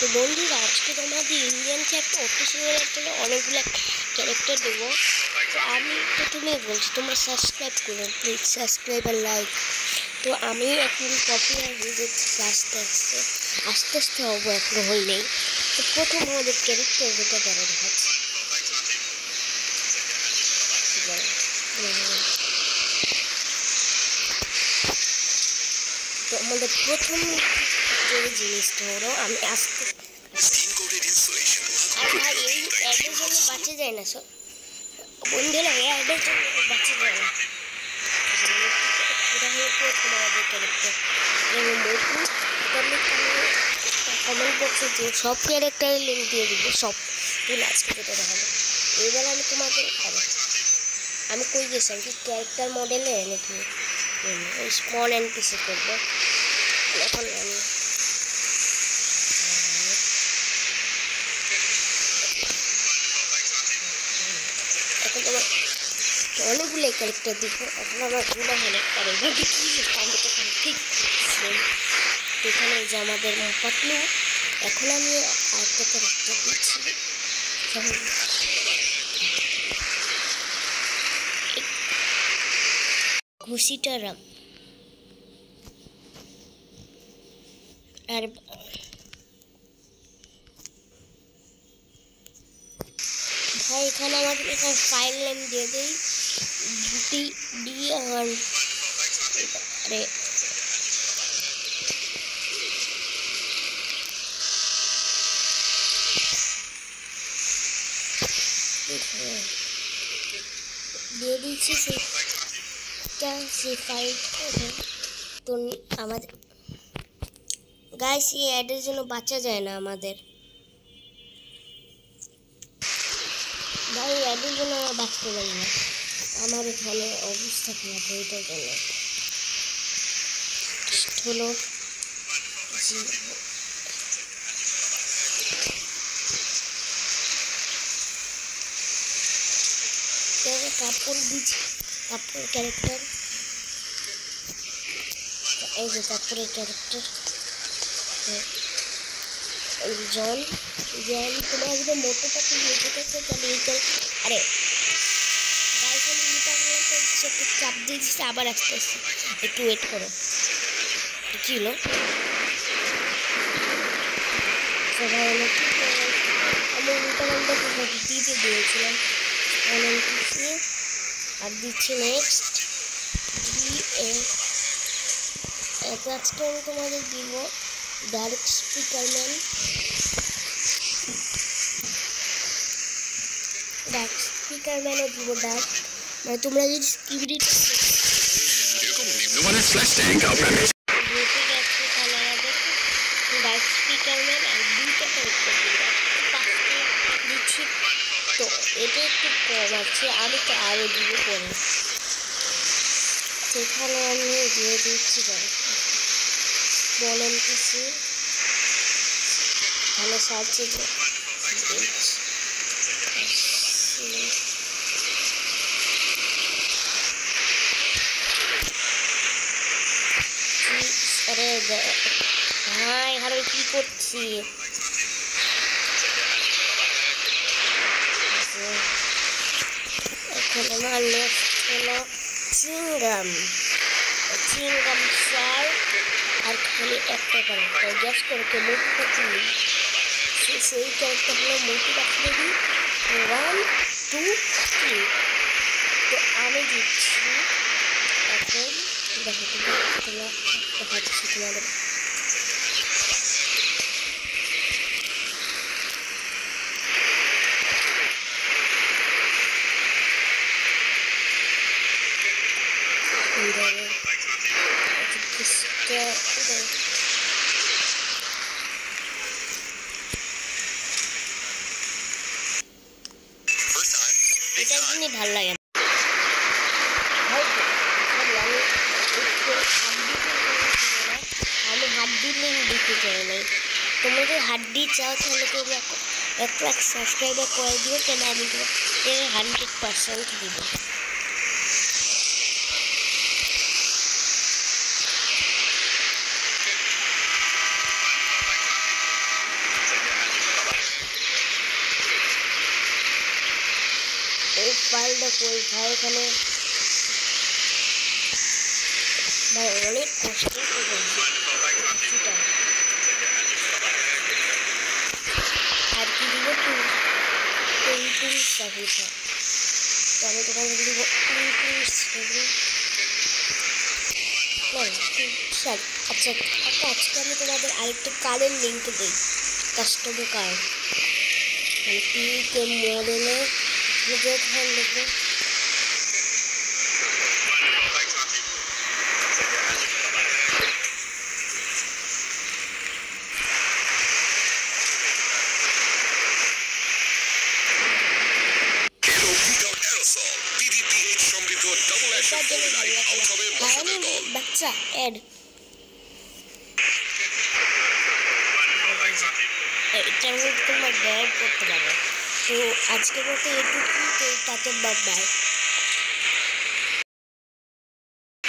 তো বন্ধুরা আজকে তোমাদের ইন্ডিয়ান চ্যাপ্টার অফিসিয়াল চ্যাপ্টারে অনেকগুলো ক্যারেক্টার দেবো। তো আমি প্রথমে বলছি তোমরা সাবস্ক্রাইব করো প্লিজ, সাবস্ক্রাইব আর লাইক। তো আমি এখন পপুলার হয়ে যাচ্ছি আস্তে আস্তে আস্তে আস্তে হবো, এখনো হইলেই। তো প্রথম আমাদের ক্যারেক্টার যেটা তারা দেখাচ্ছে, তো আমাদের প্রথম যে জিনিসটা হলো আমি আস্তে এই অ্যাডের জন্য বাঁচা যায় না সব বন্ধুরা, এই অ্যাডের জন্য বাঁচা যায় না। এটা হলো প্রথম আমাদের ক্যারেক্টার এবং মোটু। আমি কমেন্ট বক্সে যে সব ক্যারেক্টারের লিঙ্ক দিয়ে দিব, সব তুলে আজকে যেটা দেখাবো। এবার আমি তোমাকে আমি কই গেছিলাম কি ক্যারেক্টার মডেলে নাকি ওই স্মল এনপিসি করবো। এখন আমি এখন তোমার অনেকগুলো ক্যারেক্টার দিব। এখন আমার গুলো হলো আর এবার ঠিক এখানে যে আমাদের পাতলু। এখন আমি আরেকটা ক্যারেক্টার দিচ্ছি, ঘুষিটা রাখ। আর ভাই এখানে আমাদের এখানে ফাইল নেম দিয়ে দিই আরে দিয়ে দিচ্ছি সেটা, সেই ফাইলটা। তো আমাদের গাইস এই অ্যাডের জন্য বাঁচা যায় না আমাদের ভাই, অ্যাডের জন্য আমার বাঁচতে পারি না। আমার এখানে অবস্থা খারাপ, ওইটার জন্য হলো কাপড় দিচ্ছি, কাপড় ক্যারেক্টার। এই যে কাপড়ের ক্যারেক্টার জন জন। তোমার যদি মোটো পাখি লেগে থাকে তাহলে এই আরে একটু চাপ দিয়ে দিচ্ছে, আবার আসতে আসছে, একটু ওয়েট করো। কি হলো সবাই আমি উল্টাপাল্টা দিতে দিয়েছিলাম আর দিচ্ছি নেক্সট আজকে আমি তোমাদের দিব ডার্ক স্পিকারম্যান। ডার্ক স্পিকারম্যানও দিব ডার্ক, মানে তোমরা যদি স্কিবিডিট ডার্ক স্পিকারম্যান আর দুইটা ক্যারেক্টার দিচ্ছি। তো এটা একটু কম আছে, আমি তো আরও দিব পরে। সেখানে আমি দিয়ে দিচ্ছি বলেন কিছু ভালো সাহায্য আরে ভাই এখানে কি করছি। এখন আমার নেক্সট হলো চিংগাম স্যার। আর খালি একটা ক্যারেক্টার গ্যাস করে কে মোটু পাখি, সেই ক্যারেক্টার হলো মোটু পাখি। 1 2 3। তো আমি দিচ্ছি এখন দেখো দেখাচ্ছি তোমাদের। এটা জিনিস ভালো লাগে আমি হাড্ডি লিঙ্ক দিতে চাই নাই। তোমরা যদি হাড্ডি চাও তাহলে তোমরা এক লাখ সাবস্ক্রাইবার করে দিও, তাহলে আমি তোমাকে 100% দিব। ফাইলটা কই ভাই এখানে ভাই অনেক কষ্ট করে করছি আর কি দিব চাকরি তো আমি তোমাকে দিব আচ্ছা আজকে আমি তোমাদের আরেকটা কার্ডের লিঙ্ক দিই কাস্টমার কার্ড পিকে মডেলে যেখানে লিখবে বাচ্চা এড এটার মধ্যে তোমার ডায়েট করতে পারবে তো আজকের মতো এটুকুই তো তাতে বাই